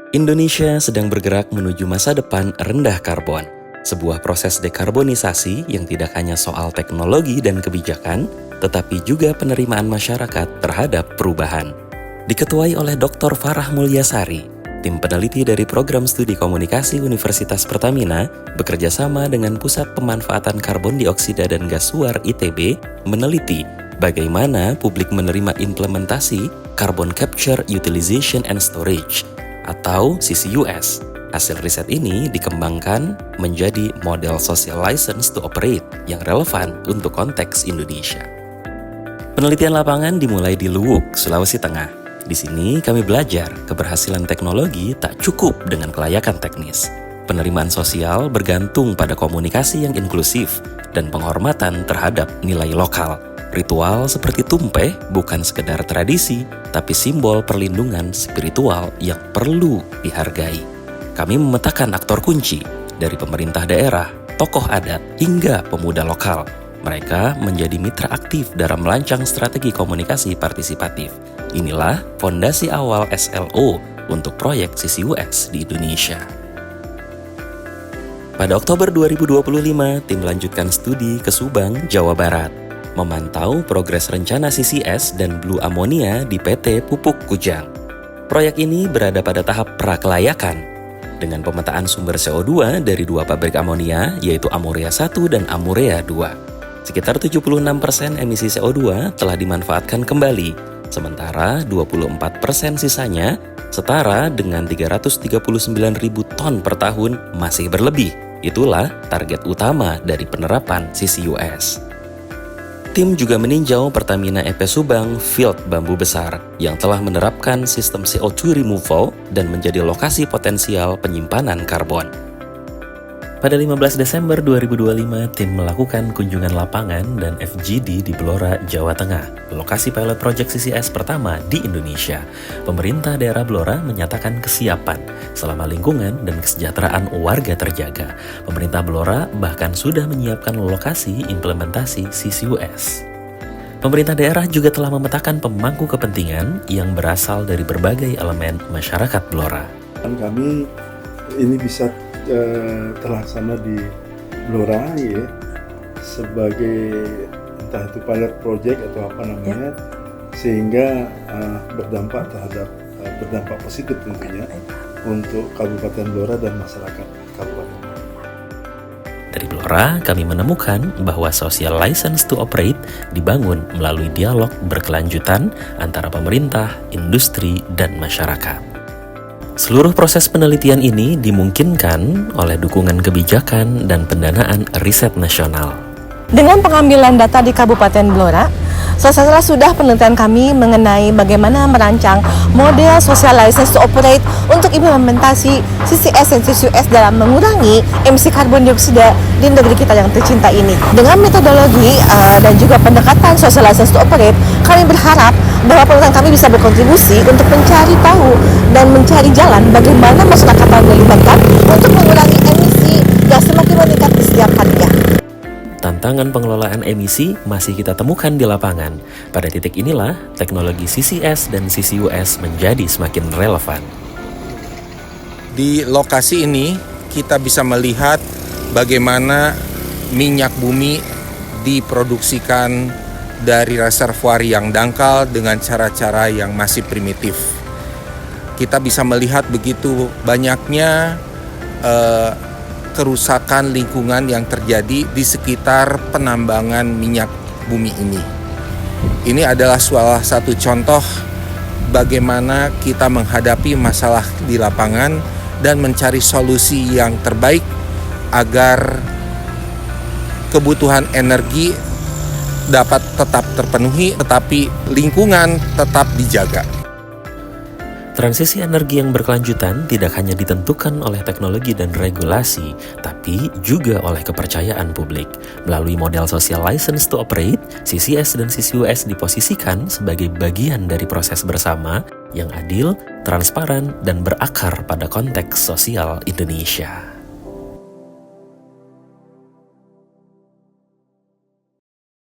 Indonesia sedang bergerak menuju masa depan rendah karbon, sebuah proses dekarbonisasi yang tidak hanya soal teknologi dan kebijakan, tetapi juga penerimaan masyarakat terhadap perubahan. Diketuai oleh Dr. Farah Mulyasari, tim peneliti dari Program Studi Komunikasi Universitas Pertamina bekerja sama dengan Pusat Pemanfaatan Karbon Dioksida dan Gas Suar ITB meneliti bagaimana publik menerima implementasi Carbon Capture Utilization and Storage atau CCUS. Hasil riset ini dikembangkan menjadi model social license to operate yang relevan untuk konteks Indonesia. Penelitian lapangan dimulai di Luwuk, Sulawesi Tengah. Di sini kami belajar keberhasilan teknologi tak cukup dengan kelayakan teknis. Penerimaan sosial bergantung pada komunikasi yang inklusif dan penghormatan terhadap nilai lokal. Ritual seperti tumpeh bukan sekedar tradisi, tapi simbol perlindungan spiritual yang perlu dihargai. Kami memetakan aktor kunci, dari pemerintah daerah, tokoh adat, hingga pemuda lokal. Mereka menjadi mitra aktif dalam merancang strategi komunikasi partisipatif. Inilah fondasi awal SLO untuk proyek CCUS di Indonesia. Pada Oktober 2025, tim melanjutkan studi ke Subang, Jawa Barat, memantau progres rencana CCS dan Blue Ammonia di PT Pupuk Kujang. Proyek ini berada pada tahap prakelayakan dengan pemetaan sumber CO2 dari dua pabrik amonia, yaitu Amurea 1 dan Amurea 2. Sekitar 76% emisi CO2 telah dimanfaatkan kembali, sementara 24% sisanya setara dengan 339.000 ton per tahun masih berlebih. Itulah target utama dari penerapan CCUS. Tim juga meninjau Pertamina EP Subang Field Bambu Besar yang telah menerapkan sistem CO2 removal dan menjadi lokasi potensial penyimpanan karbon. Pada 15 Desember 2025, tim melakukan kunjungan lapangan dan FGD di Blora, Jawa Tengah, lokasi pilot project CCS pertama di Indonesia. Pemerintah daerah Blora menyatakan kesiapan selama lingkungan dan kesejahteraan warga terjaga. Pemerintah Blora bahkan sudah menyiapkan lokasi implementasi CCUS. Pemerintah daerah juga telah memetakan pemangku kepentingan yang berasal dari berbagai elemen masyarakat Blora. Kami ini bisa terlaksana di Blora ya, sebagai entah itu pilot project atau apa namanya, sehingga berdampak positif tentunya untuk Kabupaten Blora dan masyarakat Kabupaten. Dari Blora, kami menemukan bahwa social license to operate dibangun melalui dialog berkelanjutan antara pemerintah, industri, dan masyarakat. Seluruh proses penelitian ini dimungkinkan oleh dukungan kebijakan dan pendanaan riset nasional. Dengan pengambilan data di Kabupaten Blora, setelah sudah penelitian kami mengenai bagaimana merancang model social license to operate untuk implementasi CCS dan CCUS dalam mengurangi emisi karbon dioksida di negeri kita yang tercinta ini. Dengan metodologi dan juga pendekatan social license to operate, kami berharap bahwa penelitian kami bisa berkontribusi untuk mencari tahu dan mencari jalan bagaimana masyarakat dilibatkan untuk mengurangi emisi yang semakin meningkat di setiap harinya. Tantangan pengelolaan emisi masih kita temukan di lapangan. Pada titik inilah, teknologi CCS dan CCUS menjadi semakin relevan. Di lokasi ini, kita bisa melihat bagaimana minyak bumi diproduksikan dari reservoir yang dangkal dengan cara-cara yang masih primitif. Kita bisa melihat begitu banyaknya kerusakan lingkungan yang terjadi di sekitar penambangan minyak bumi ini. Ini adalah salah satu contoh bagaimana kita menghadapi masalah di lapangan dan mencari solusi yang terbaik agar kebutuhan energi dapat tetap terpenuhi, tetapi lingkungan tetap dijaga. Transisi energi yang berkelanjutan tidak hanya ditentukan oleh teknologi dan regulasi, tapi juga oleh kepercayaan publik. Melalui model social license to operate, CCS dan CCUS diposisikan sebagai bagian dari proses bersama yang adil, transparan, dan berakar pada konteks sosial Indonesia.